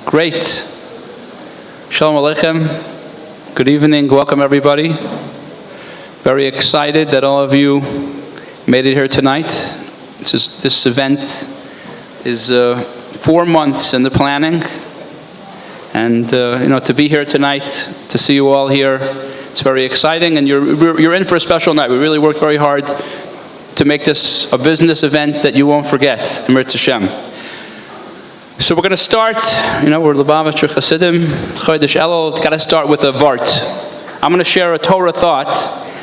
Great. Shalom Aleichem. Good evening. Welcome, everybody. Very excited that all of you made it here tonight. This event is 4 months in the planning. And, to be here tonight, to see you all here, it's very exciting. And you're in for a special night. We really worked very hard to make this a business event that you won't forget, Emir Hashem. So we're going to start, we're Lubavitcher Chassidim, Chodesh Elul, got to start with a Vart. I'm going to share a Torah thought,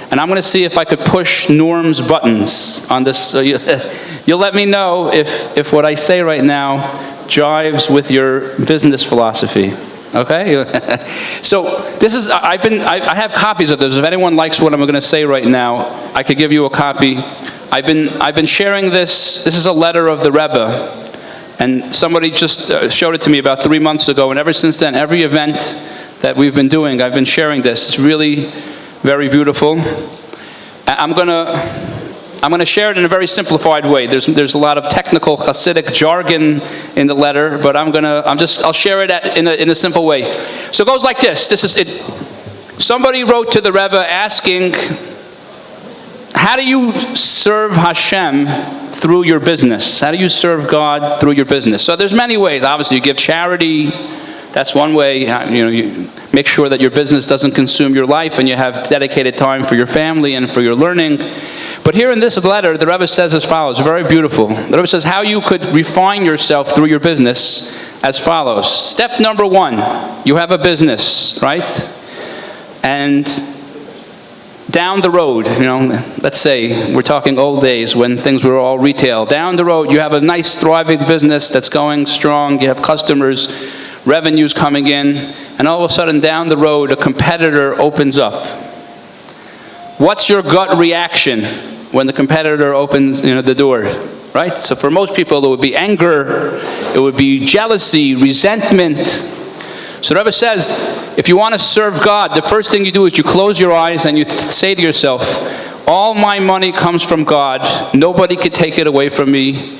and I'm going to see if I could push Norm's buttons on this. So you'll let me know if what I say right now jives with your business philosophy. Okay? So this is, I have copies of this. If anyone likes what I'm going to say right now, I could give you a copy. I've been sharing this. This is a letter of the Rebbe, and somebody just showed it to me about 3 months ago, and ever since then, every event that we've been doing, I've been sharing this. It's really very beautiful. I'm gonna share it in a very simplified way. There's a lot of technical Hasidic jargon in the letter, but I'll share it in a simple way. So it goes like this. This is it. Somebody wrote to the Rebbe asking, how do you serve Hashem through your business? How do you serve God through your business? So there's many ways. Obviously, you give charity. That's one way. You make sure that your business doesn't consume your life and you have dedicated time for your family and for your learning. But here in this letter, the Rebbe says as follows, very beautiful. The Rebbe says how you could refine yourself through your business as follows. Step number 1, you have a business, right? And down the road, let's say we're talking old days when things were all retail. Down the road, you have a nice, thriving business that's going strong. You have customers, revenues coming in, and all of a sudden, down the road, a competitor opens up. What's your gut reaction when the competitor opens, the door? Right? So for most people, it would be anger, it would be jealousy, resentment. So the Rebbe says, if you want to serve God, the first thing you do is you close your eyes and you say to yourself, all my money comes from God. Nobody could take it away from me.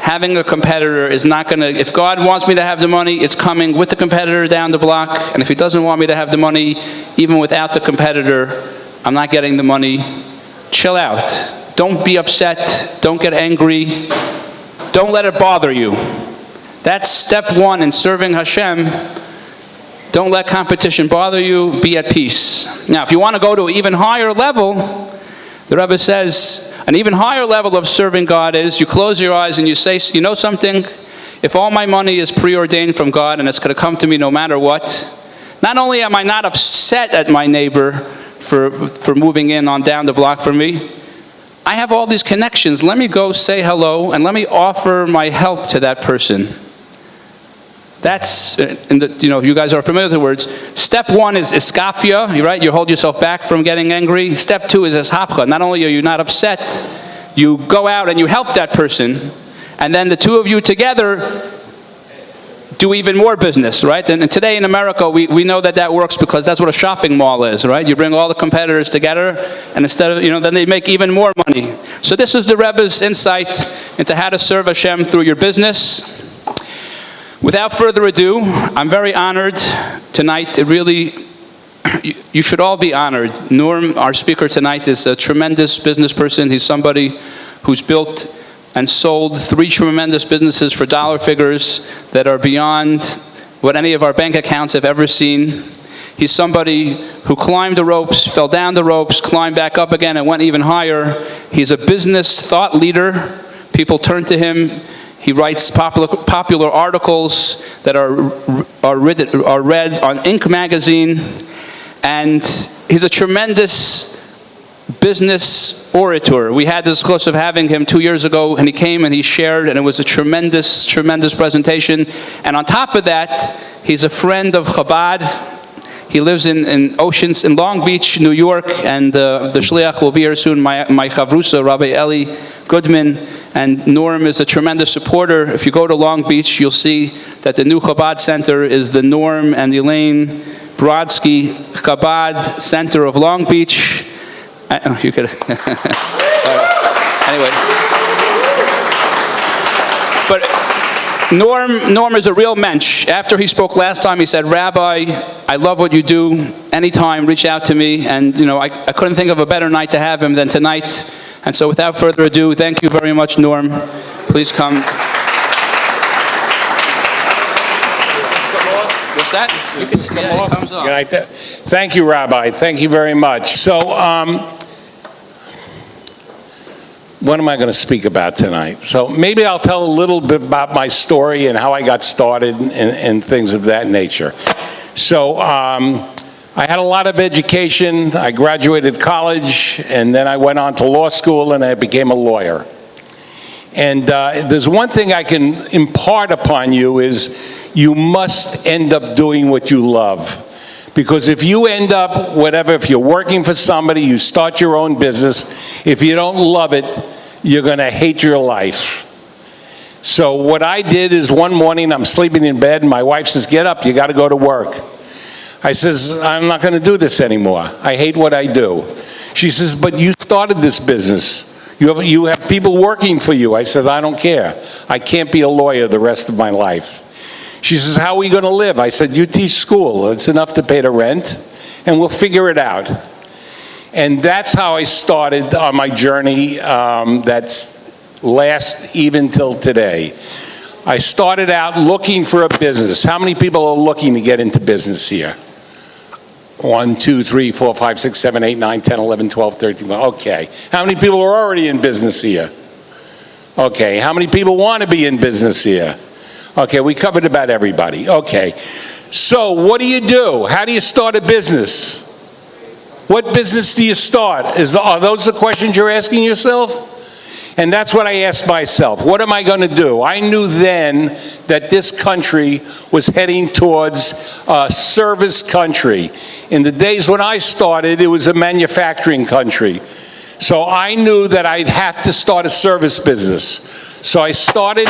Having a competitor is not going to, if God wants me to have the money, it's coming with the competitor down the block. And if he doesn't want me to have the money, even without the competitor, I'm not getting the money. Chill out. Don't be upset. Don't get angry. Don't let it bother you. That's step 1 in serving Hashem. Don't let competition bother you. Be at peace. Now, if you want to go to an even higher level, the Rebbe says, an even higher level of serving God is you close your eyes and you say, you know something? If all my money is preordained from God and it's going to come to me no matter what, not only am I not upset at my neighbor for moving in on down the block from me, I have all these connections. Let me go say hello and let me offer my help to that person. That's, you guys are familiar with the words. Step 1 is iskafia, right? You hold yourself back from getting angry. Step 2 is eshapcha. Not only are you not upset, you go out and you help that person. And then the two of you together do even more business, right? And today in America, we know that works because that's what a shopping mall is, right? You bring all the competitors together, and instead of, then they make even more money. So this is the Rebbe's insight into how to serve Hashem through your business. Without further ado, I'm very honored tonight. You should all be honored. Norm, our speaker tonight, is a tremendous business person. He's somebody who's built and sold 3 tremendous businesses for dollar figures that are beyond what any of our bank accounts have ever seen. He's somebody who climbed the ropes, fell down the ropes, climbed back up again, and went even higher. He's a business thought leader. People turn to him. He writes popular articles that are read on Inc. magazine, and he's a tremendous business orator. We had this close of having him 2 years ago, and he came and he shared, and it was a tremendous, tremendous presentation. And on top of that, he's a friend of Chabad. He lives in Long Beach, New York, and the shliach will be here soon, my chavrusa, Rabbi Eli Goodman. And Norm is a tremendous supporter. If you go to Long Beach, you'll see that the new Chabad Center is the Norm and Elaine Brodsky Chabad Center of Long Beach. You could. Anyway. But Norm is a real mensch. After he spoke last time, he said, "Rabbi, I love what you do. Anytime, reach out to me." And, you know, I couldn't think of a better night to have him than tonight. And so without further ado, thank you very much, Norm. Please come. What's that? You can just come off. It comes off. Thank you, Rabbi. Thank you very much. So, what am I going to speak about tonight? So maybe I'll tell a little bit about my story and how I got started and things of that nature. So I had a lot of education. I graduated college, and then I went on to law school, and I became a lawyer. And there's one thing I can impart upon you is you must end up doing what you love. Because if you end up, if you're working for somebody, you start your own business, if you don't love it, you're going to hate your life. So what I did is one morning I'm sleeping in bed and my wife says, "Get up, you got to go to work." I says, "I'm not going to do this anymore. I hate what I do." She says, "But you started this business. You have people working for you." I said, "I don't care. I can't be a lawyer the rest of my life." She says, "How are we going to live?" I said, "You teach school. It's enough to pay the rent, and we'll figure it out." And that's how I started on my journey that's lasts even till today. I started out looking for a business. How many people are looking to get into business here? 1, 2, 3, 4, 5, 6, 7, 8, 9, 10, 11, 12, 13. Okay. How many people are already in business here? Okay. How many people want to be in business here? Okay, we covered about everybody. Okay. So what do you do? How do you start a business? What business do you start? Are those the questions you're asking yourself? And that's what I asked myself. What am I going to do? I knew then that this country was heading towards a service country. In the days when I started, it was a manufacturing country. So I knew that I'd have to start a service business. So I started,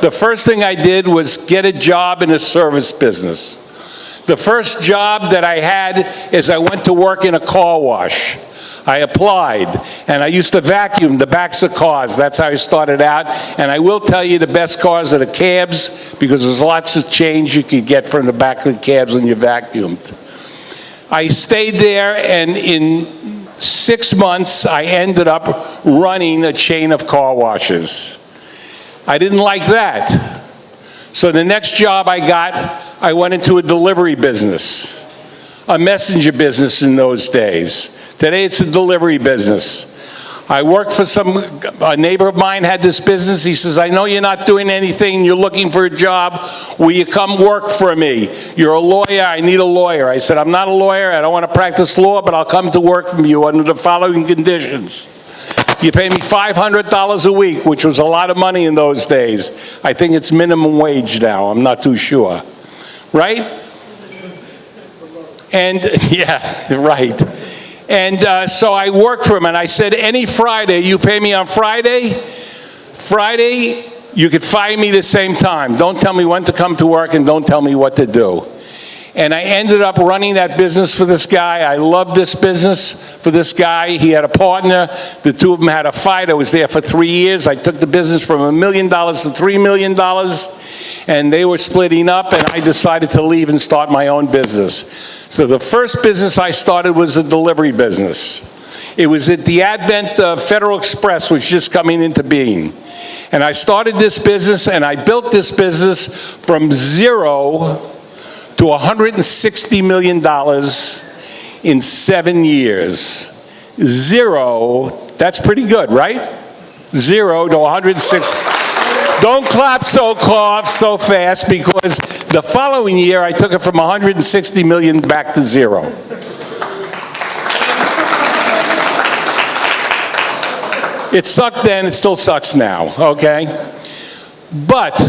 the first thing I did was get a job in a service business. The first job that I had is I went to work in a car wash. I applied, and I used to vacuum the backs of cars. That's how I started out. And I will tell you the best cars are the cabs, because there's lots of change you could get from the back of the cabs when you vacuumed. I stayed there, and in 6 months, I ended up running a chain of car washes. I didn't like that. So the next job I got, I went into a delivery business, a messenger business in those days. Today it's a delivery business. I worked for a neighbor of mine had this business. He says, "I know you're not doing anything, you're looking for a job. Will you come work for me? You're a lawyer, I need a lawyer." I said, "I'm not a lawyer, I don't want to practice law, but I'll come to work for you under the following conditions. You pay me $500 a week," which was a lot of money in those days. I think it's minimum wage now, I'm not too sure. Right? And, yeah, right. And so I worked for him, and I said, "Any Friday, you pay me on Friday? Friday, you could fire me the same time. Don't tell me when to come to work, and don't tell me what to do." And I ended up running that business for this guy. I loved this business for this guy. He had a partner. The two of them had a fight. I was there for 3 years. I took the business from $1 million to $3 million, and they were splitting up, and I decided to leave and start my own business. So the first business I started was a delivery business. It was at the advent of Federal Express, was just coming into being. And I started this business, and I built this business from zero to $160 million in 7 years. Zero, that's pretty good, right? 0 to 160. Don't clap so fast, because the following year I took it from 160 million back to 0. It sucked then, it still sucks now, okay? But,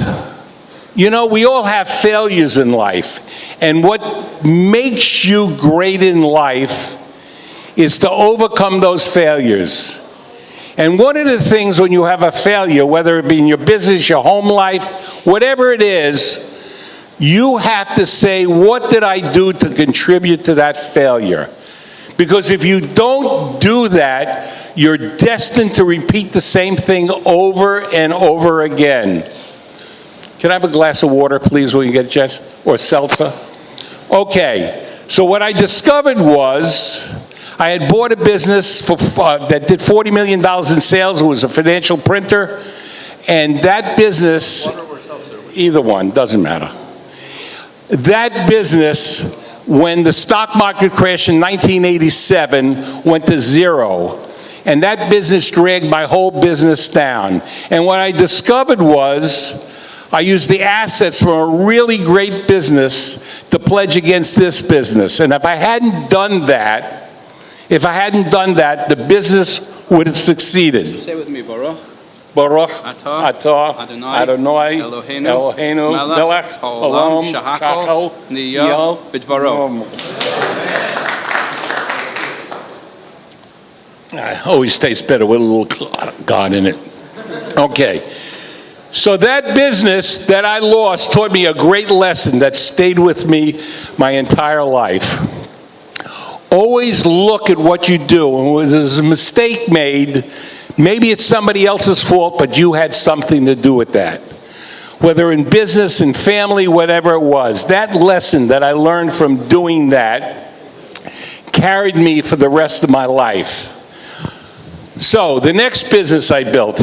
you know, we all have failures in life. And what makes you great in life is to overcome those failures. And one of the things when you have a failure, whether it be in your business, your home life, whatever it is, you have to say, what did I do to contribute to that failure? Because if you don't do that, you're destined to repeat the same thing over and over again. Can I have a glass of water, please, when you get a chance? Or seltzer? Okay, so what I discovered was I had bought a business that did $40 million in sales. It was a financial printer. And that business, either one, doesn't matter. That business, when the stock market crashed in 1987, went to zero. And that business dragged my whole business down. And what I discovered was I used the assets from a really great business to pledge against this business. And if I hadn't done that, the business would have succeeded. Say with me, Baruch. Baruch atah Adonai Eloheinu melech haolam shachol niyah b'dvaro. Always tastes better with a little God in it. Okay. So that business that I lost taught me a great lesson that stayed with me my entire life. Always look at what you do. And when there's a mistake made, maybe it's somebody else's fault, but you had something to do with that. Whether in business, in family, whatever it was. That lesson that I learned from doing that carried me for the rest of my life. So the next business I built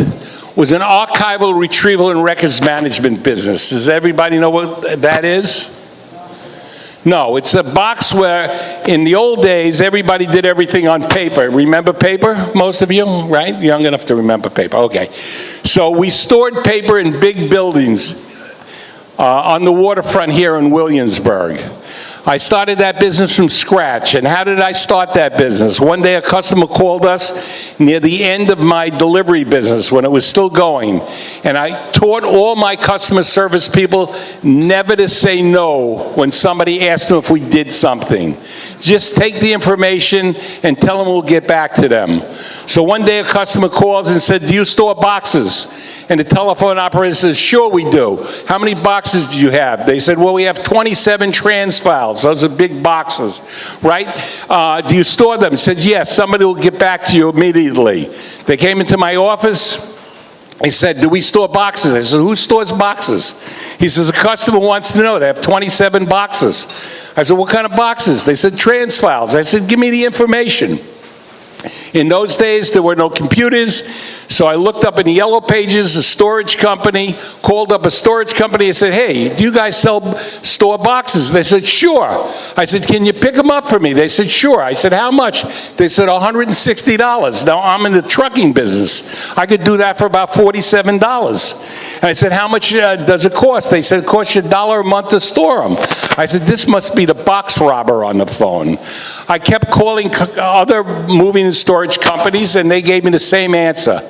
was an archival, retrieval, and records management business. Does everybody know what that is? No, it's a box where in the old days, everybody did everything on paper. Remember paper, most of you, right? Young enough to remember paper, okay. So we stored paper in big buildings on the waterfront here in Williamsburg. I started that business from scratch. And how did I start that business? One day a customer called us near the end of my delivery business when it was still going. And I taught all my customer service people never to say no when somebody asked them if we did something. Just take the information and tell them we'll get back to them. So one day a customer calls and said, "Do you store boxes?" And the telephone operator says, "Sure we do. How many boxes do you have?" They said, "Well, we have 27 trans files. Those are big boxes, right? Do you store them?" I said, "Yes, somebody will get back to you immediately." They came into my office. He said, "Do we store boxes?" I said, "Who stores boxes?" He says, "A customer wants to know. They have 27 boxes." I said, "What kind of boxes?" They said, "Trans files." I said, "Give me the information." In those days, there were no computers, so I looked up in the Yellow Pages, a storage company, called up a storage company and said, "Hey, do you guys store boxes?" They said, "Sure." I said, "Can you pick them up for me?" They said, "Sure." I said, "How much?" They said, $160. Now, I'm in the trucking business. I could do that for about $47. And I said, "How much does it cost?" They said, "It costs you $1 a month to store them." I said, "This must be the box robber on the phone." I kept calling other moving and storage companies, and they gave me the same answer.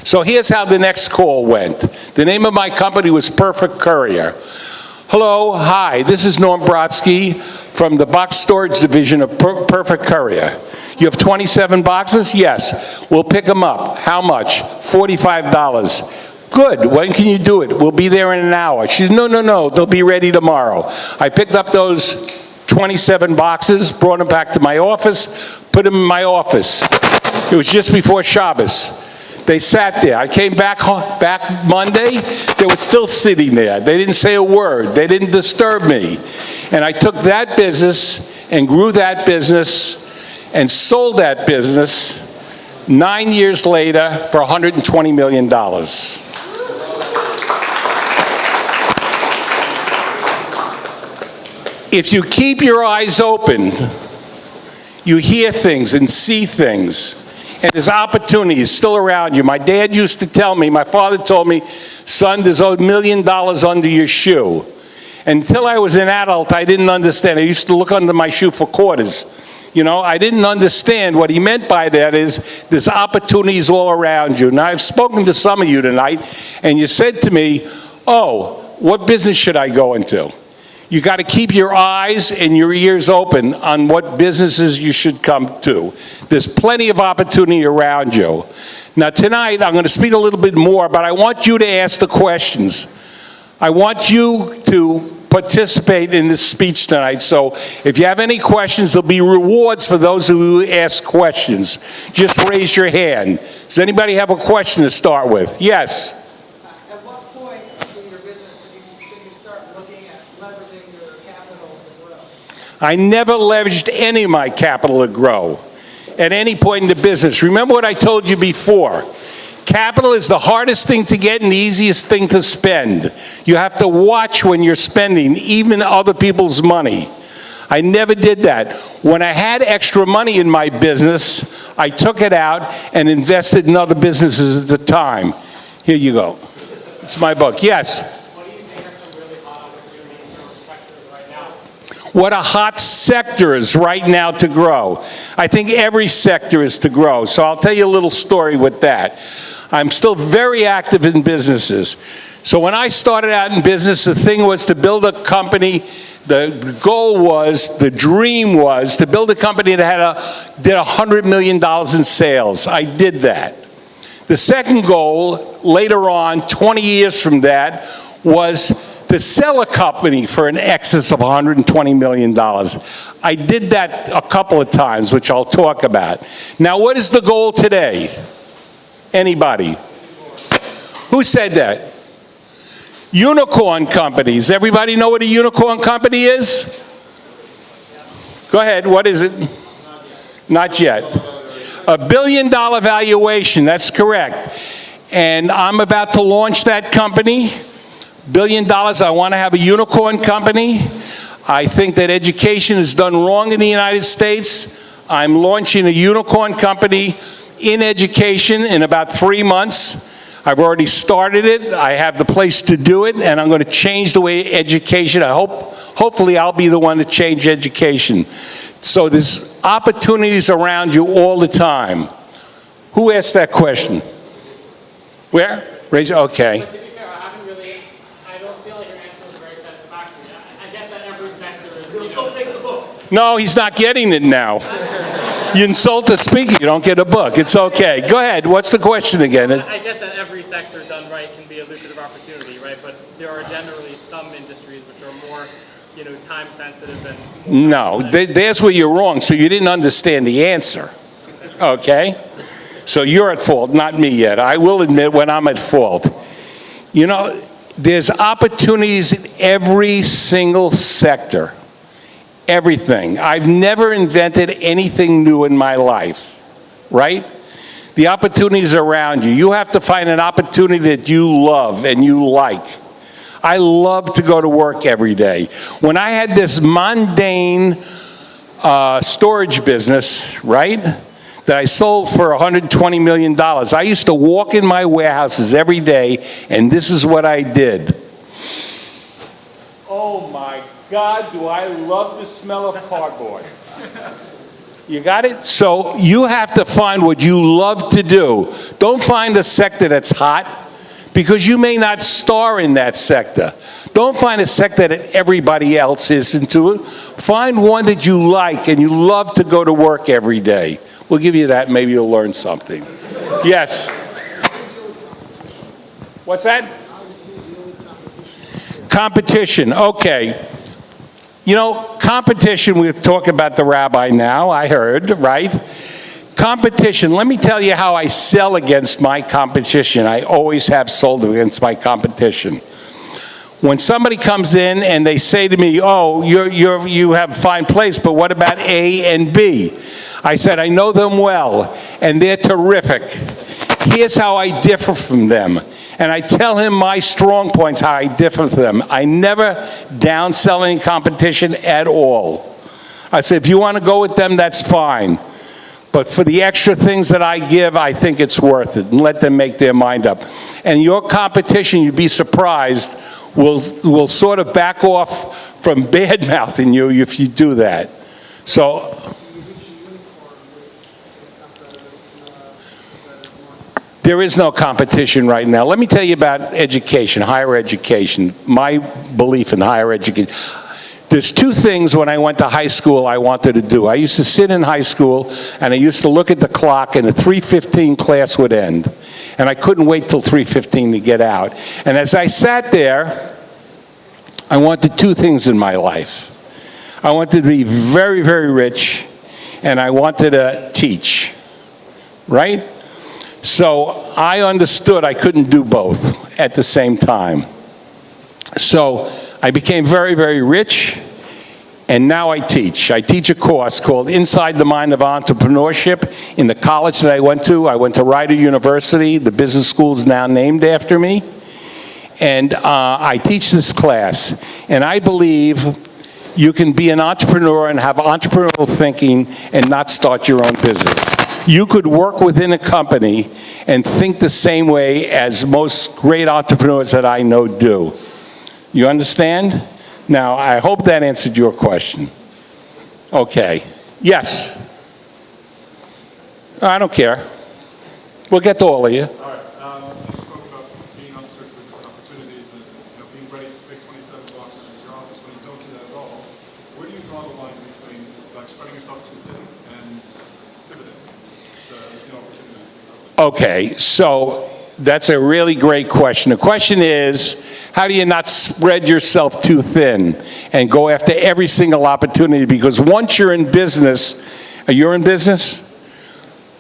So here's how the next call went. The name of my company was Perfect Courier. "Hello, hi, this is Norm Brodsky from the box storage division of Perfect Courier. You have 27 boxes? Yes. We'll pick them up. How much? $45. Good. When can you do it? We'll be there in an hour. She said, no, they'll be ready tomorrow. I picked up those 27 boxes, brought them back to my office, put them in my office. It was just before Shabbos. They sat there. I came back Monday. They were still sitting there. They didn't say a word. They didn't disturb me. And I took that business and grew that business and sold that business 9 years later for $120 million. If you keep your eyes open, you hear things and see things. And there's opportunities still around you. My dad used to tell me, my father told me, "Son, there's $1 million under your shoe." Until I was an adult, I didn't understand. I used to look under my shoe for quarters. You know, I didn't understand what he meant by that is there's opportunities all around you. Now, I've spoken to some of you tonight, and you said to me, "Oh, what business should I go into?" You got to keep your eyes and your ears open on what businesses you should come to. There's plenty of opportunity around you. Now tonight, I'm going to speak a little bit more, but I want you to ask the questions. I want you to participate in this speech tonight. So if you have any questions, there'll be rewards for those who ask questions. Just raise your hand. Does anybody have a question to start with? Yes? At what point in your business have you I never leveraged any of my capital to grow at any point in the business. Remember what I told you before. Capital is the hardest thing to get and the easiest thing to spend. You have to watch when you're spending, even other people's money. I never did that. When I had extra money in my business, I took it out and invested in other businesses at the time. Here you go. It's my book. Yes? What do you think are some really hot opportunities or sectors right now? What a hot sector is right now to grow. I think every sector is to grow. So I'll tell you a little story with that. I'm still very active in businesses. So when I started out in business, the thing was to build a company. The goal was, the dream was, to build a company that did $100 million in sales. I did that. The second goal, later on, 20 years from that, was to sell a company for an excess of $120 million. I did that a couple of times, which I'll talk about. Now, what is the goal today? Anybody? Who said that? Unicorn companies. Everybody know what a unicorn company is? Go ahead, what is it? Not yet. $1 billion valuation, that's correct. And I'm about to launch that company. $1 billion, I want to have a unicorn company. I think that education is done wrong in the United States. I'm launching a unicorn company in education in about 3 months. I've already started it. I have the place to do it, and I'm going to change the way education. Hopefully I'll be the one to change education. So there's opportunities around you all the time. Who asked that question? Where? Raise your, okay. But to be fair, I don't feel like your answer was very satisfactory. I get that every sector is, He'll still take the book. No, he's not getting it now. You insult the speaker, you don't get a book. It's okay. Go ahead. What's the question again? I get that every sector done right can be a lucrative opportunity, right? But there are generally some industries which are more, time sensitive and No, there's where you're wrong. So you didn't understand the answer. Okay? So you're at fault, not me yet. I will admit when I'm at fault. There's opportunities in every single sector. Everything. I've never invented anything new in my life, right? The opportunities are around you. You have to find an opportunity that you love and you like. I love to go to work every day. When I had this mundane storage business, right, that I sold for $120 million, I used to walk in my warehouses every day, and this is what I did. Oh my God, do I love the smell of cardboard. You got it? So you have to find what you love to do. Don't find a sector that's hot, because you may not star in that sector. Don't find a sector that everybody else is into. Find one that you like and you love to go to work every day. We'll give you that, maybe you'll learn something. Yes? What's that? Competition, okay. Competition, we'll talk about the rabbi now, I heard, right? Competition, let me tell you how I sell against my competition. I always have sold against my competition. When somebody comes in and they say to me, oh, you have a fine place, but what about A and B? I said, I know them well, and they're terrific. Here's how I differ from them. And I tell him my strong points, how I differ from them. I never downsell any competition at all. I say, if you want to go with them, that's fine. But for the extra things that I give, I think it's worth it. And let them make their mind up. And your competition, you'd be surprised, will sort of back off from bad-mouthing you if you do that. So there is no competition right now. Let me tell you about education, higher education, my belief in higher education. There's two things when I went to high school I wanted to do. I used to sit in high school, and I used to look at the clock, and the 3:15 class would end. And I couldn't wait till 3:15 to get out. And as I sat there, I wanted two things in my life. I wanted to be very, very rich, and I wanted to teach, right? So I understood I couldn't do both at the same time. So I became very, very rich, and now I teach. I teach a course called Inside the Mind of Entrepreneurship in the college that I went to. I went to Rider University. The business school is now named after me. And I teach this class. And I believe you can be an entrepreneur and have entrepreneurial thinking and not start your own business. You could work within a company and think the same way as most great entrepreneurs that I know do. You understand? Now, I hope that answered your question. Okay. Yes? I don't care. We'll get to all of you. All right. You spoke about being uncertain for different opportunities and being ready to take 27 boxes into your office. When you don't do that at all, where do you draw the line between like spreading yourself too thin and pivoting to opportunities? Okay, so that's a really great question. The question is, how do you not spread yourself too thin and go after every single opportunity? Because once you're in business, you're in business?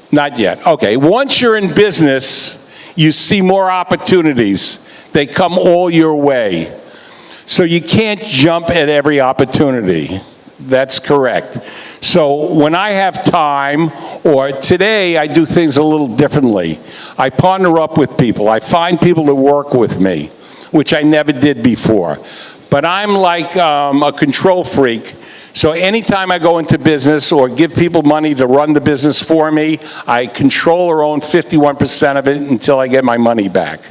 Not yet. Okay, once you're in business, you see more opportunities. They come all your way. So you can't jump at every opportunity. That's correct. So when I have time, or today I do things a little differently. I partner up with people. I find people to work with me, which I never did before. But I'm like a control freak. So anytime I go into business or give people money to run the business for me, I control or own 51% of it until I get my money back.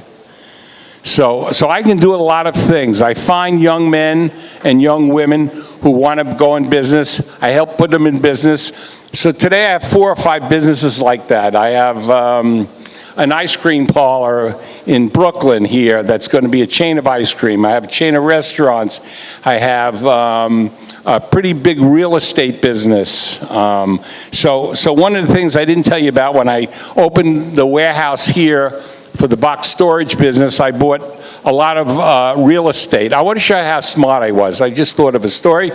So I can do a lot of things. I find young men and young women who want to go in business. I help put them in business. So today I have 4 or 5 businesses like that. I have an ice cream parlor in Brooklyn here that's going to be a chain of ice cream. I have a chain of restaurants. I have a pretty big real estate business. So one of the things I didn't tell you about when I opened the warehouse here for the box storage business, I bought a lot of real estate. I want to show you how smart I was. I just thought of a story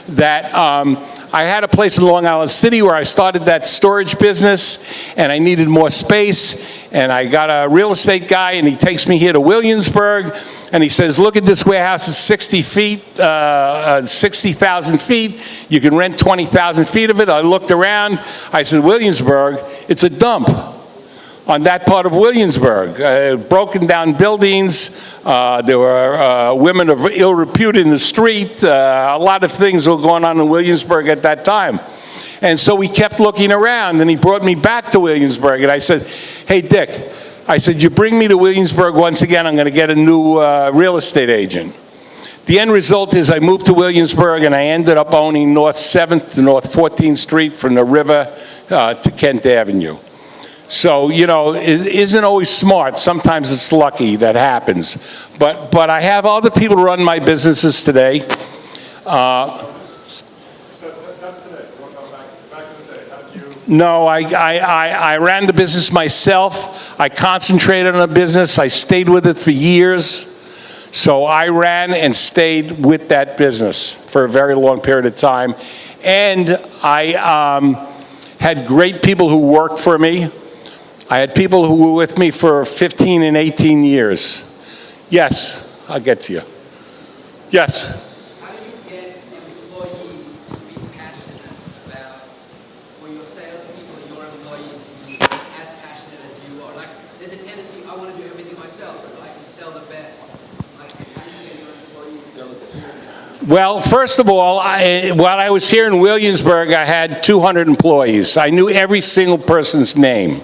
that I had a place in Long Island City where I started that storage business, and I needed more space, and I got a real estate guy, and he takes me here to Williamsburg, and he says, look at this warehouse, it's 60 feet, 60,000 feet. You can rent 20,000 feet of it. I looked around. I said, Williamsburg, it's a dump on that part of Williamsburg. Broken down buildings. There were women of ill repute in the street. A lot of things were going on in Williamsburg at that time. And so we kept looking around, and he brought me back to Williamsburg. And I said, hey, Dick, I said, you bring me to Williamsburg once again, I'm going to get a new real estate agent. The end result is I moved to Williamsburg, and I ended up owning North 7th to North 14th Street from the river to Kent Avenue. So, it isn't always smart. Sometimes it's lucky that happens. But I have other people run my businesses today. So that's today. What about back in the day? How did you? No, I ran the business myself. I concentrated on the business. I stayed with it for years. So I ran and stayed with that business for a very long period of time. And I had great people who worked for me. I had people who were with me for 15 and 18 years. Yes, I'll get to you. Yes? How do you get employees to be passionate about, or your salespeople or your employees to be as passionate as you are? Like, there's a tendency, I want to do everything myself because I can sell the best. Like, how do you get your employees to? Well, first of all, while I was here in Williamsburg, I had 200 employees. I knew every single person's name.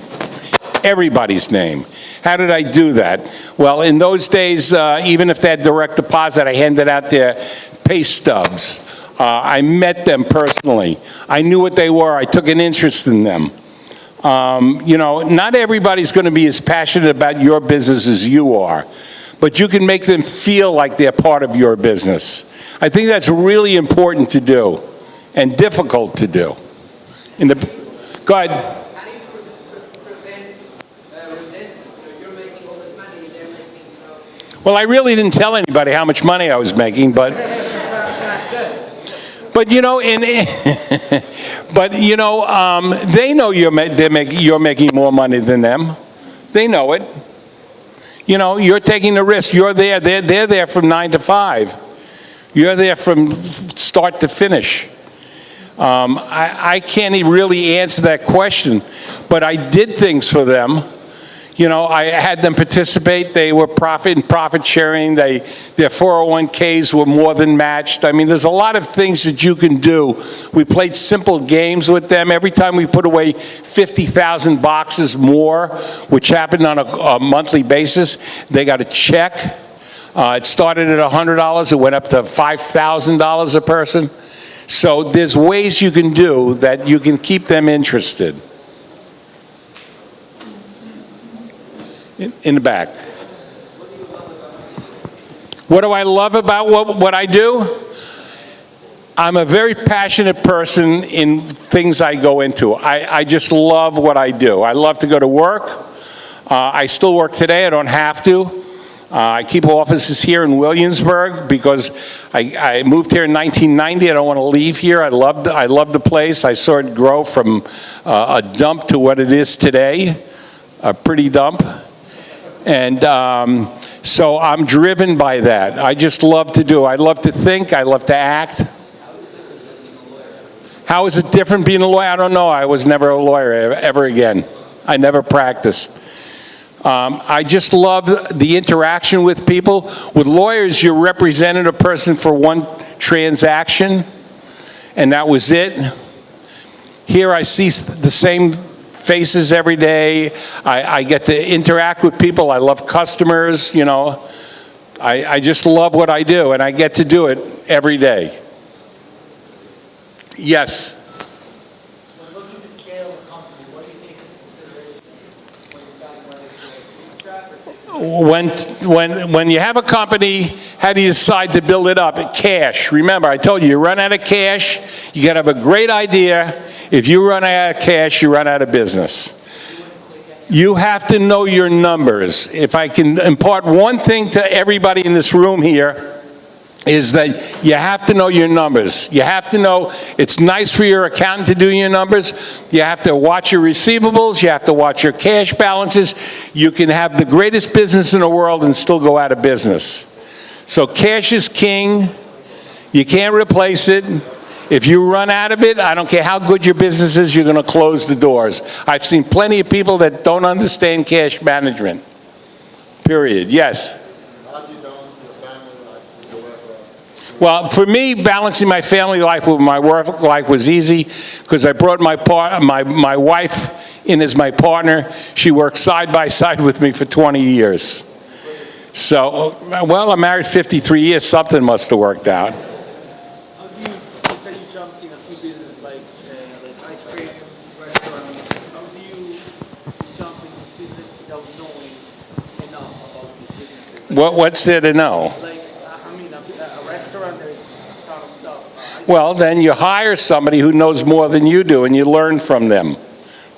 Everybody's name. How did I do that? Well, in those days, even if they had direct deposit, I handed out their pay stubs. I met them personally. I knew what they were. I took an interest in them. Not everybody's going to be as passionate about your business as you are, but you can make them feel like they're part of your business. I think that's really important to do and difficult to do. Go ahead. Well, I really didn't tell anybody how much money I was making, but they know you're making more money than them. They know it. You're taking the risk. You're there. They're there from 9 to 5. You're there from start to finish. I can't really answer that question, but I did things for them. You know, I had them participate. They were profit sharing. Their 401ks were more than matched. I mean, there's a lot of things that you can do. We played simple games with them. Every time we put away 50,000 boxes more, which happened on a monthly basis, they got a check. It started at $100. It went up to $5,000 a person. So there's ways you can do that you can keep them interested. In the back. What do I love about what I do? I'm a very passionate person in things I go into. I just love what I do. I love to go to work. I still work today. I don't have to. I keep offices here in Williamsburg because I moved here in 1990. I don't want to leave here. I love the place. I saw it grow from a dump to what it is today, a pretty dump. And so I'm driven by that. I just love to do. I love to think. I love to act. How is it different being a lawyer? I don't know. I was never a lawyer ever again. I never practiced. I just love the interaction with people. With lawyers, you're representing a person for one transaction, and that was it. Here I see the same faces every day. I get to interact with people. I love customers, you know. I just love what I do, and I get to do it every day. Yes? When looking to scale a company, what do you take into consideration when you're When you have a company, how do you decide to build it up? Cash. Remember, I told you run out of cash, you got to have a great idea. If you run out of cash, you run out of business. You have to know your numbers. If I can impart one thing to everybody in this room here, is that you have to know your numbers. You have to know it's nice for your accountant to do your numbers. You have to watch your receivables. You have to watch your cash balances. You can have the greatest business in the world and still go out of business. So cash is king. You can't replace it. If you run out of it, I don't care how good your business is, you're going to close the doors. I've seen plenty of people that don't understand cash management. Period. Yes? How do you balance your family life with your work life? Well, for me, balancing my family life with my work life was easy because I brought my wife in as my partner. She worked side by side with me for 20 years. So, well, I'm married 53 years. Something must have worked out. How do you said you jumped in a few businesses like ice cream, restaurants. How do you jump in this business without knowing enough about these businesses? What's there to know? Like, I mean, a restaurant, there's a ton of stuff. Well, then you hire somebody who knows more than you do and you learn from them,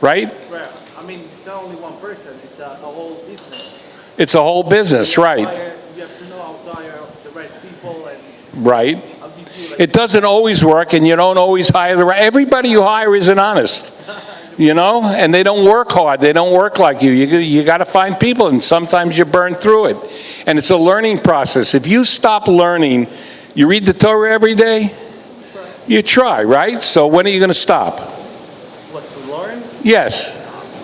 right? Well, I mean, it's not only one person, it's a whole business. It's a whole business, right? You have to know how to hire the right people and Right. how do you do like, It doesn't always work, and you don't always hire the right. Everybody you hire isn't honest, you know, and they don't work hard. They don't work like you. You got to find people, and sometimes you burn through it, and it's a learning process. If you stop learning, you read the Torah every day. You try, right? So when are you going to stop? what to learn, Yes.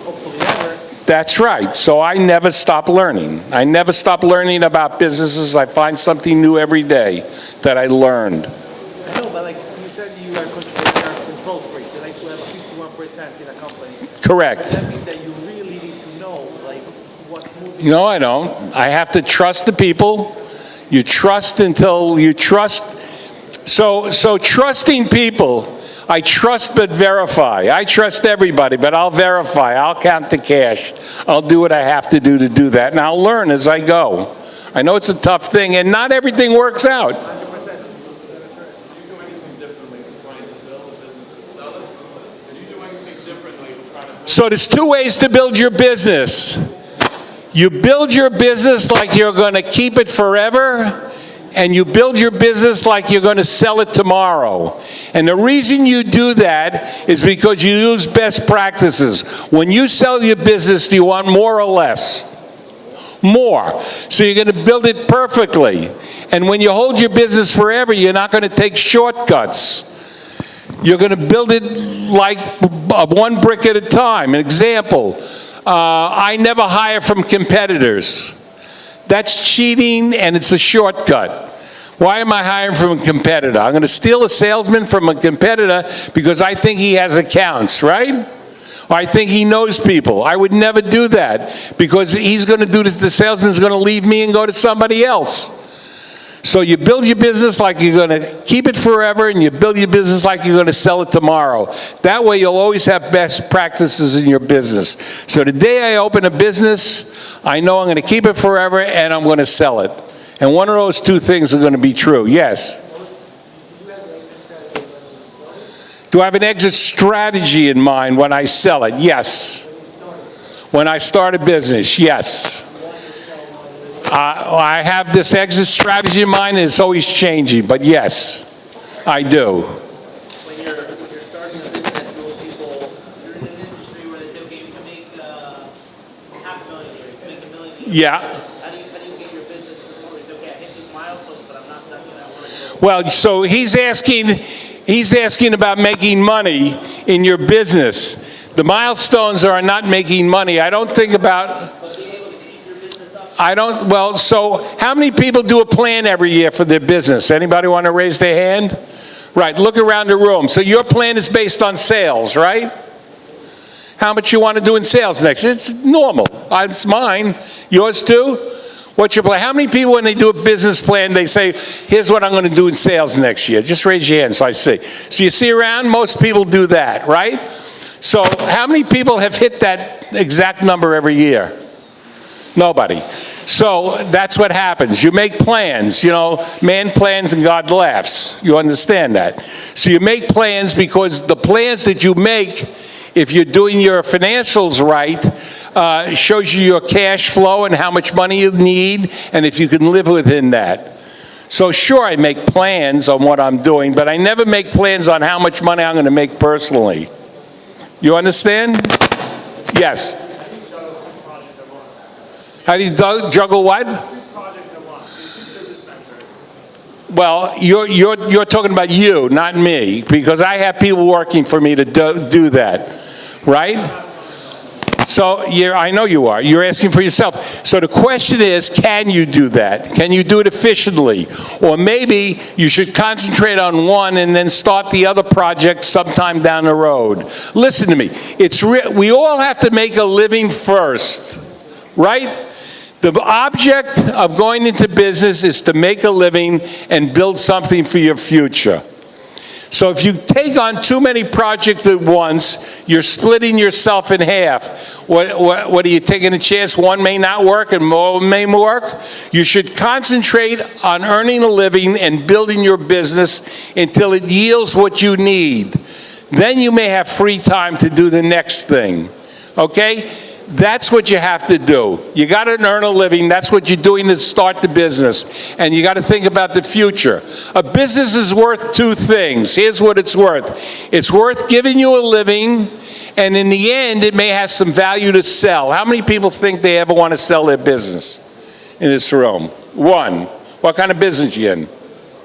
hopefully never. That's right. So I never stop learning. I never stop learning about businesses. I find something new every day that I learned. I know, but like you said, you are a control freak. You like to have 51% in a company. Correct. Does that mean that you really need to know like what's moving? No, I don't. I have to trust the people. You trust until you trust. So trusting people, I trust but verify. I trust everybody, but I'll verify. I'll count the cash. I'll do what I have to do that, and I'll learn as I go. I know it's a tough thing, and not everything works out. Do you do anything differently to try and build a business to sell it? Or do you do anything differently to try to build? So there's two ways to build your business. You build your business like you're going to keep it forever, and you build your business like you're going to sell it tomorrow. And the reason you do that is because you use best practices. When you sell your business, do you want more or less? More. So you're going to build it perfectly. And when you hold your business forever, you're not going to take shortcuts. You're going to build it like one brick at a time. An example, I never hire from competitors. That's cheating, and it's a shortcut. Why am I hiring from a competitor? I'm going to steal a salesman from a competitor because I think he has accounts, right? Or I think he knows people. I would never do that because he's going to do this. The salesman's going to leave me and go to somebody else. So you build your business like you're going to keep it forever, and you build your business like you're going to sell it tomorrow. That way you'll always have best practices in your business. So the day I open a business, I know I'm going to keep it forever and I'm going to sell it. And one of those two things are going to be true. Yes? Do I have an exit strategy in mind when I sell it? Yes. When I start a business, yes. I have this exit strategy in mind, and it's always changing, but yes, I do. When you're starting a business, most people, you're in an industry where they say, okay, you can make $500,000 here, you can make $1 million here. Yeah. How do you get your business to the point where you say, okay, I hit these milestones, but I'm not done yet, I want to go. Well, so he's asking about making money in your business. The milestones are not making money. I don't think about... well, so how many people do a plan every year for their business? Anybody want to raise their hand? Right, look around the room. So your plan is based on sales, right? How much you want to do in sales next year? It's normal. It's mine. Yours too? What's your plan? How many people, when they do a business plan, they say, here's what I'm going to do in sales next year? Just raise your hand so I see. So you see around, most people do that, right? So how many people have hit that exact number every year? Nobody. So that's what happens. You make plans. You know, man plans and God laughs. You understand that? So you make plans because the plans that you make, if you're doing your financials right, shows you your cash flow and how much money you need and if you can live within that. So sure, I make plans on what I'm doing, but I never make plans on how much money I'm going to make personally. You understand? Yes. How do you juggle what? Well, you're talking about you, not me, because I have people working for me to do that, right? So I know you are. You're asking for yourself. So the question is, can you do that? Can you do it efficiently? Or maybe you should concentrate on one and then start the other project sometime down the road. Listen to me. We all have to make a living first, right? The object of going into business is to make a living and build something for your future. So if you take on too many projects at once, you're splitting yourself in half. What are you taking a chance? One may not work and more may work. You should concentrate on earning a living and building your business until it yields what you need. Then you may have free time to do the next thing. Okay? That's what you have to do. You got to earn a living. That's what you're doing to start the business. And you got to think about the future. A business is worth two things. Here's what it's worth. It's worth giving you a living, and in the end, it may have some value to sell. How many people think they ever want to sell their business in this room? One. What kind of business you in?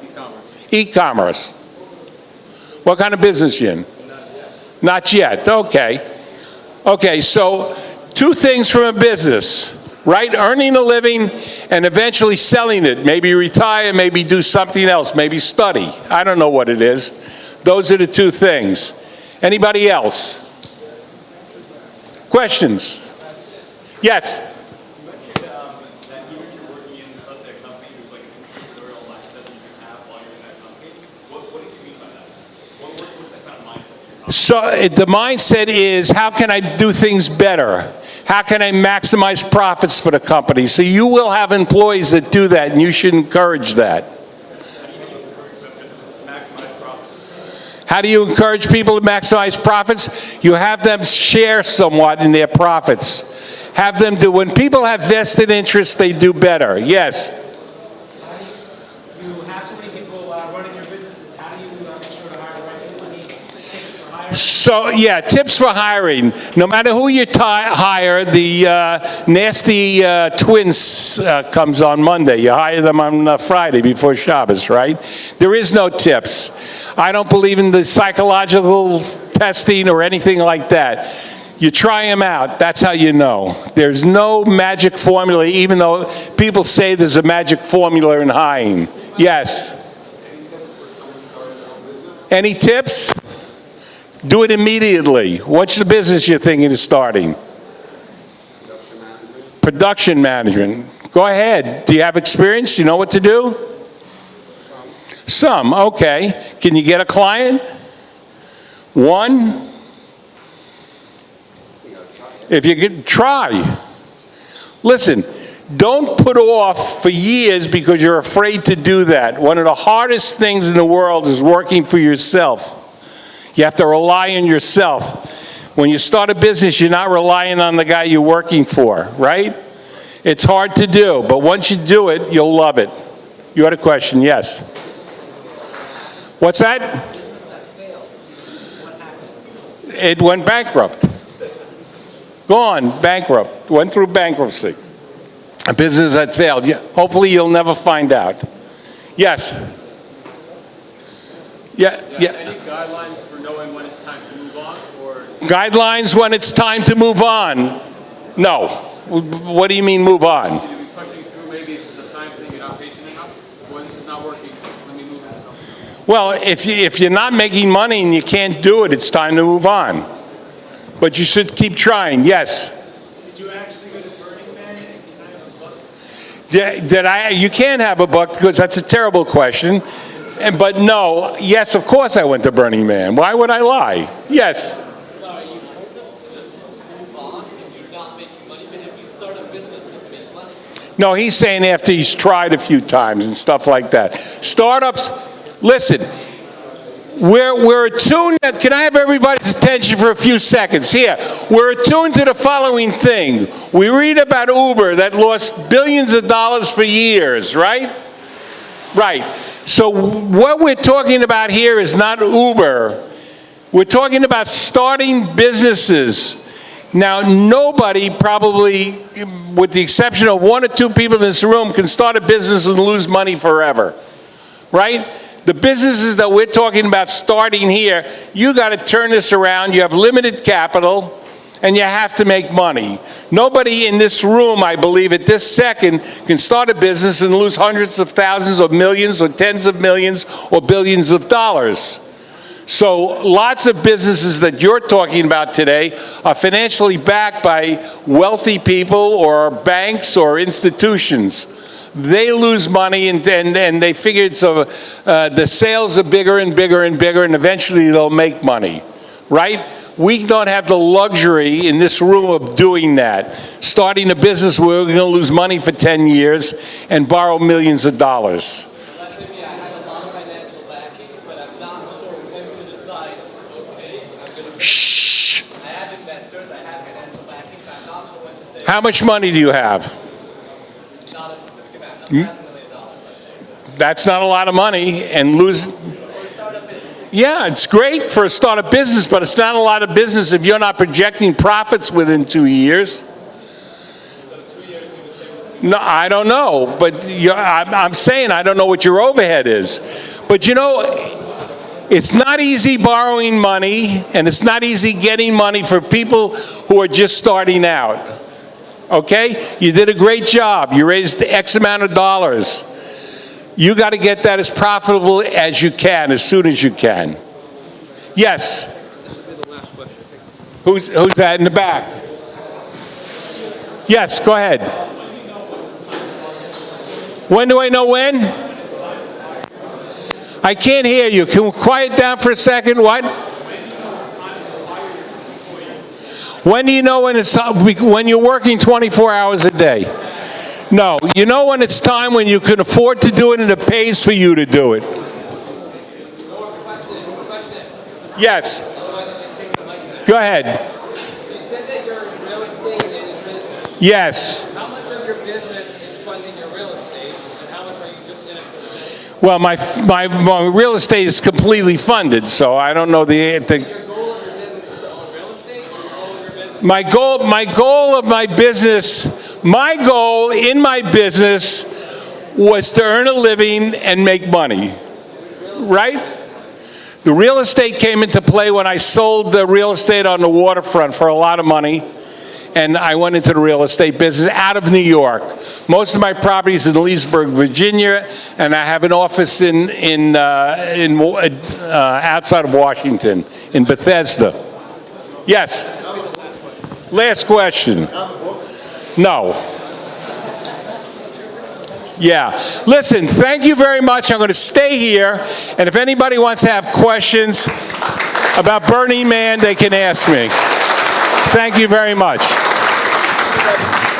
E-commerce. E-commerce. What kind of business you in? Not yet. Not yet. Okay. Okay, so two things from a business, right? Earning a living and eventually selling it. Maybe retire, maybe do something else, maybe study. I don't know what it is. Those are the two things. Anybody else? Questions? Yes? You mentioned that even if you're working in, let's say, a company who's like an entrepreneurial mindset that you can have while you're in that company. What do you mean by that? What's that kind of mindset? So the mindset is, how can I do things better? How can I maximize profits for the company? So you will have employees that do that, and you should encourage that. How do you encourage people to maximize profits? You have them share somewhat in their profits. Have them do, when people have vested interests, they do better. Yes? You have so many people running your businesses. How do you make sure to hire the right people? So, yeah, tips for hiring. No matter who you hire, the nasty twins comes on Monday. You hire them on Friday before Shabbos, right? There is no tips. I don't believe in the psychological testing or anything like that. You try them out. That's how you know. There's no magic formula, even though people say there's a magic formula in hiring. Yes? Any tips? Do it immediately. What's the business you're thinking of starting? Production management. Go ahead. Do you have experience? Do you know what to do? Some. Okay. Can you get a client? One? If you could try. Listen, don't put off for years because you're afraid to do that. One of the hardest things in the world is working for yourself. You have to rely on yourself. When you start a business, you're not relying on the guy you're working for, right? It's hard to do, but once you do it, you'll love it. You had a question, yes? What's that? Business that failed. What happened? It went bankrupt. Gone, bankrupt. Went through bankruptcy. A business that failed. Yeah, hopefully you'll never find out. Yes? Yeah. Any guidelines for knowing when it's time to move on, or? Guidelines when it's time to move on? No. What do you mean move on? Should you be pushing through, maybe it's just a time thing, you're not patient enough, or this is not working, let me move on to something else? Well, if you're not making money and you can't do it, it's time to move on. But you should keep trying, yes. Did you actually go to Burning Man and have a book? Did I? You can't have a book because that's a terrible question. But no, yes, of course I went to Burning Man. Why would I lie? Yes. Sorry, you told him to just move on and you're not making money, but if you start a business, does it make money? No, he's saying after he's tried a few times and stuff like that. Startups, listen, we're attuned, can I have everybody's attention for a few seconds? Here, we're attuned to the following thing. We read about Uber that lost billions of dollars for years, right? Right. So what we're talking about here is not Uber. We're talking about starting businesses. Now, nobody probably, with the exception of one or two people in this room, can start a business and lose money forever, right? The businesses that we're talking about starting here, you got to turn this around. You have limited capital, and you have to make money. Nobody in this room, I believe, at this second can start a business and lose hundreds of thousands or millions or tens of millions or billions of dollars. So lots of businesses that you're talking about today are financially backed by wealthy people or banks or institutions. They lose money and they figure the sales are bigger and bigger and bigger, and eventually they'll make money, right? We don't have the luxury in this room of doing that. Starting a business where we're going to lose money for 10 years and borrow millions of dollars. Allegedly, I have a lot of financial backing, but I'm not sure when to decide, okay, I'm going to... Shh. I have investors, I have financial backing, but I'm not sure when to say... How much money do you have? Not a specific amount, not $500,000, let's say. That's not a lot of money, and lose... Yeah, it's great for a startup business, but it's not a lot of business if you're not projecting profits within 2 years. So 2 years, you would say... No, I don't know, but I'm saying I don't know what your overhead is. But you know, it's not easy borrowing money, and it's not easy getting money for people who are just starting out. Okay? You did a great job. You raised X amount of dollars. You got to get that as profitable as you can, as soon as you can. Yes? This will be the last question. Who's that in the back? Yes, go ahead. When do I know when? I can't hear you. Can we quiet down for a second? What? When do you know when you're working 24 hours a day? No, you know when it's time when you can afford to do it and it pays for you to do it. Yes. Go ahead. You said that you're in real estate and in business. Yes. How much of your business is funding your real estate, and how much are you just in it for the business? Well, my real estate is completely funded, so I don't know the Your goal My goal in my business was to earn a living and make money, right? The real estate came into play when I sold the real estate on the waterfront for a lot of money, and I went into the real estate business out of New York. Most of my properties in Leesburg, Virginia, and I have an office outside of Washington, in Bethesda. Yes? Last question. No. Yeah. Listen, thank you very much. I'm going to stay here, and if anybody wants to have questions about Burning Man, they can ask me. Thank you very much.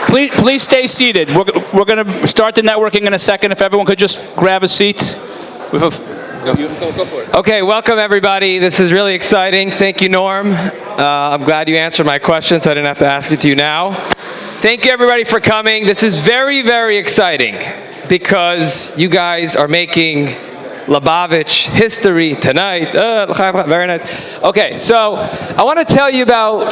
Please stay seated. We're going to start the networking in a second. If everyone could just grab a seat. Go for it. Okay, welcome everybody. This is really exciting. Thank you, Norm. I'm glad you answered my question, so I didn't have to ask it to you now. Thank you everybody for coming. This is very, very exciting because you guys are making Lubavitch history tonight. Very nice. Okay, so I want to tell you about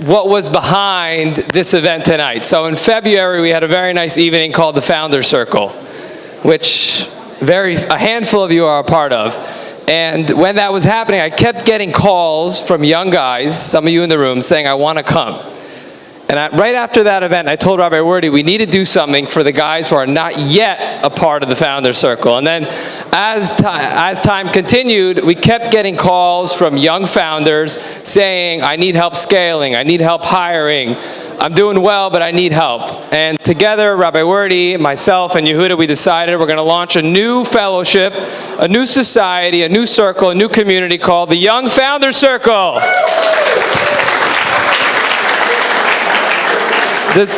what was behind this event tonight. So in February, we had a very nice evening called the Founders Circle, which a handful of you are a part of. And when that was happening, I kept getting calls from young guys, some of you in the room, saying, I want to come. And right after that event, I told Rabbi Wordy, we need to do something for the guys who are not yet a part of the Founders Circle. And then as time continued, we kept getting calls from young founders saying, I need help scaling, I need help hiring, I'm doing well, but I need help. And together, Rabbi Wordy, myself, and Yehuda, we decided we're going to launch a new fellowship, a new society, a new circle, a new community called the Young Founders Circle.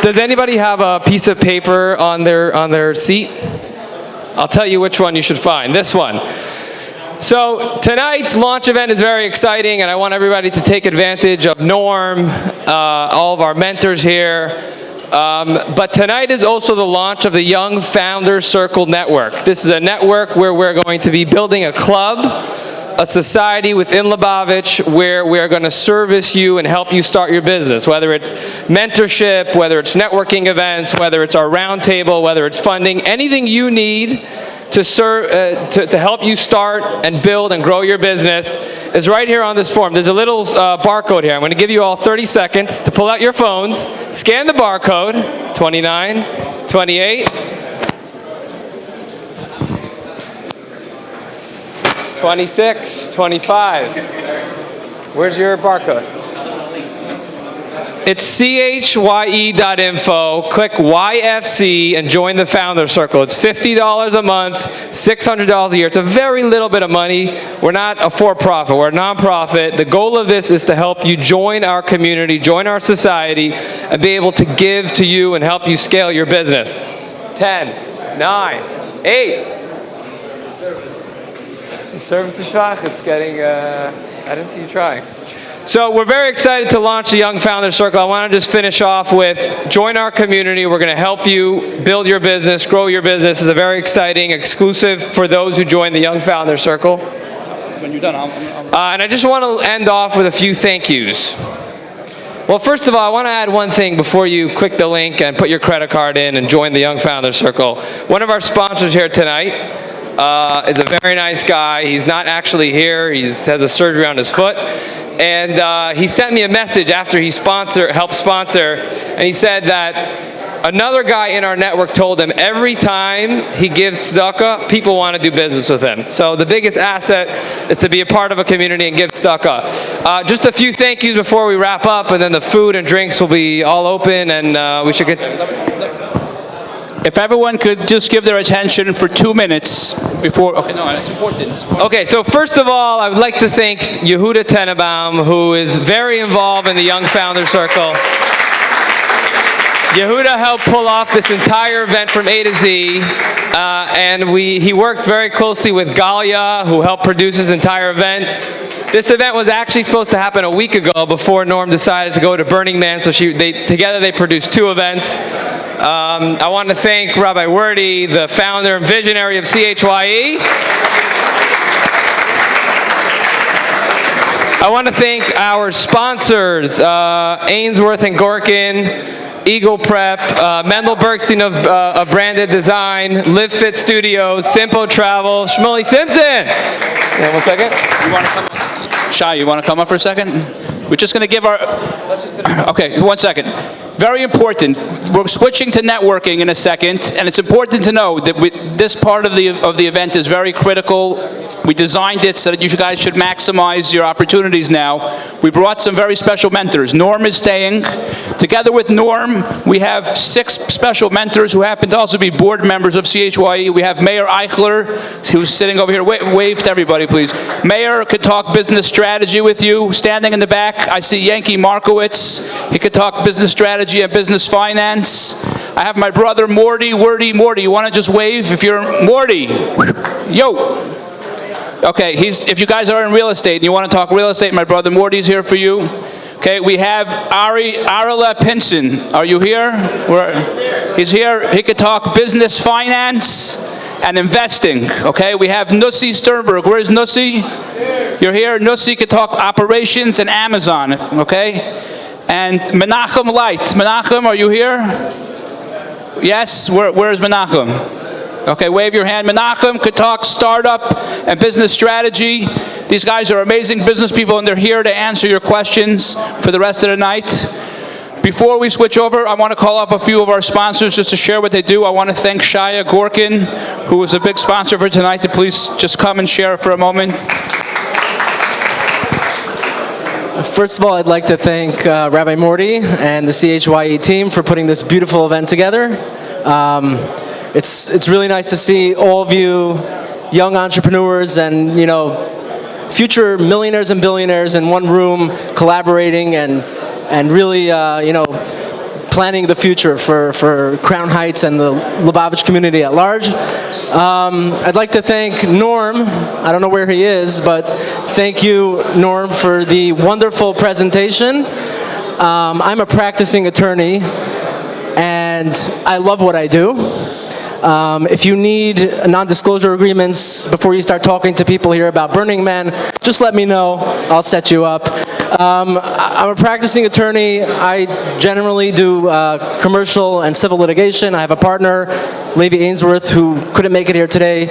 Does anybody have a piece of paper on their seat? I'll tell you which one you should find. This one. So tonight's launch event is very exciting, and I want everybody to take advantage of Norm, all of our mentors here. But tonight is also the launch of the Young Founders Circle Network. This is a network where we're going to be building a club, a society within Lubavitch where we're going to service you and help you start your business, whether it's mentorship, whether it's networking events, whether it's our roundtable, whether it's funding, anything you need to help you start and build and grow your business is right here on this form. There's a little barcode here. I'm going to give you all 30 seconds to pull out your phones, scan the barcode, 29, 28, 26, 25. Where's your barcode? It's CHYE.info. Click YFC and join the Founder Circle. It's $50 a month, $600 a year. It's a very little bit of money. We're not a for-profit. We're a non-profit. The goal of this is to help you join our community, join our society, and be able to give to you and help you scale your business. 10, 9, 8. Service to Shach, it's getting, I didn't see you trying. So we're very excited to launch the Young Founders Circle. I want to just finish off with, join our community. We're going to help you build your business, grow your business. It's a very exciting, exclusive for those who join the Young Founders Circle. When you're done, and I just want to end off with a few thank yous. Well, first of all, I want to add one thing before you click the link and put your credit card in and join the Young Founders Circle. One of our sponsors here tonight is a very nice guy. He's not actually here. He has a surgery on his foot. And he sent me a message after he helped sponsor, and he said that another guy in our network told him every time he gives tzedakah, people want to do business with him. So the biggest asset is to be a part of a community and give tzedakah. Just a few thank yous before we wrap up, and then the food and drinks will be all open, and we should get... If everyone could just give their attention for 2 minutes before... Okay, no, it's important. Okay, so first of all, I would like to thank Yehuda Tenenbaum, who is very involved in the Young Founders Circle. Yehuda helped pull off this entire event from A to Z, and he worked very closely with Galia, who helped produce this entire event. This event was actually supposed to happen a week ago before Norm decided to go to Burning Man, so together they produced 2 events. I want to thank Rabbi Wordy, the founder and visionary of CHYE. I want to thank our sponsors, Ainsworth and Gorkin, Eagle Prep, Mendel Bergstein of Branded Design, Live Fit Studios, Simpo Travel, Shmuley Simpson. Yeah, 1 second. You want to come up? CHYE, you want to come up for a second? We're just going to give our... Okay, 1 second. Very important. We're switching to networking in a second, and it's important to know that this part of the event is very critical. We designed it so that you guys should maximize your opportunities now. We brought some very special mentors. Norm is staying. Together with Norm, we have 6 special mentors who happen to also be board members of CHYE. We have Mayor Eichler, who's sitting over here. Wave to everybody, please. Mayor could talk business strategy with you. Standing in the back, I see Yankee Markowitz. He could talk business strategy and business finance. I have my brother Morty. Morty, you want to just wave? If you're Morty, yo. Okay, if you guys are in real estate and you want to talk real estate, my brother Morty's here for you. Okay, we have Arla Pinson. Are you here? He's here. He could talk business finance and investing. Okay, we have Nussi Sternberg. Where's Nussi? You're here. Nussi could talk operations and Amazon. Okay. And Menachem Light. Menachem, are you here? Yes? Where's Menachem? Okay, wave your hand. Menachem could talk startup and business strategy. These guys are amazing business people, and they're here to answer your questions for the rest of the night. Before we switch over, I want to call up a few of our sponsors just to share what they do. I want to thank Shia Gorkin, who was a big sponsor for tonight, to please just come and share for a moment. First of all, I'd like to thank Rabbi Morty and the CHYE team for putting this beautiful event together. It's really nice to see all of you young entrepreneurs and, you know, future millionaires and billionaires in one room collaborating and really, you know, planning the future for Crown Heights and the Lubavitch community at large. I'd like to thank Norm. I don't know where he is, but thank you, Norm, for the wonderful presentation. I'm a practicing attorney, and I love what I do. If you need non-disclosure agreements before you start talking to people here about Burning Man, just let me know. I'll set you up. I'm a practicing attorney. I generally do commercial and civil litigation. I have a partner, Levi Ainsworth, who couldn't make it here today.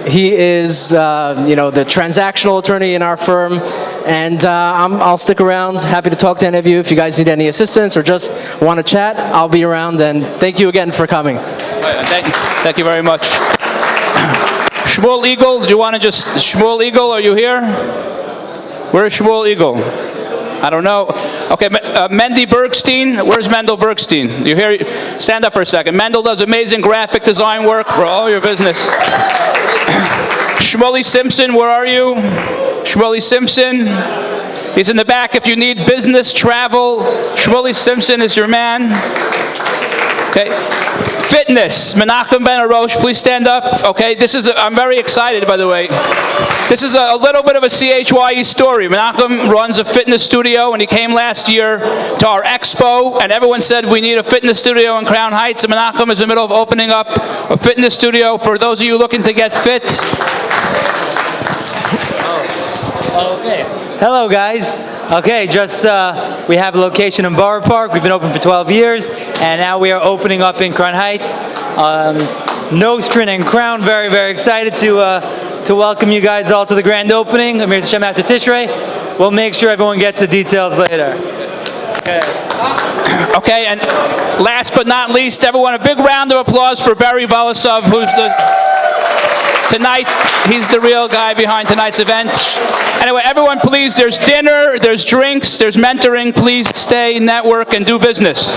He is, you know, the transactional attorney in our firm, and I'll stick around. Happy to talk to any of you. If you guys need any assistance or just want to chat, I'll be around. And thank you again for coming. Thank you very much. Shmuel Eagle, do you want to just... Shmuel Eagle, are you here? Where's Shmuel Eagle? I don't know. Okay, Mendy Bergstein. Where's Mendel Bergstein? You here? Stand up for a second. Mendel does amazing graphic design work for all your business. Shmuley Simpson, where are you? Shmuley Simpson. He's in the back if you need business travel. Shmuley Simpson is your man. Okay. Fitness. Menachem Ben Arosh, please stand up. Okay, I'm very excited, by the way. This is a little bit of a CHYE story. Menachem runs a fitness studio, and he came last year to our expo, and everyone said we need a fitness studio in Crown Heights, and Menachem is in the middle of opening up a fitness studio for those of you looking to get fit. Okay. Hello, guys. Okay, we have a location in Borough Park. We've been open for 12 years, and now we are opening up in Crown Heights. Nostrin and Crown, very, very excited to welcome you guys all to the grand opening. Amir Hashem after Tishrei. We'll make sure everyone gets the details later. Okay. Okay, and last but not least, everyone, a big round of applause for Barry Volasov, who's tonight, he's the real guy behind tonight's event. Anyway, everyone, please, there's dinner, there's drinks, there's mentoring. Please stay, network, and do business.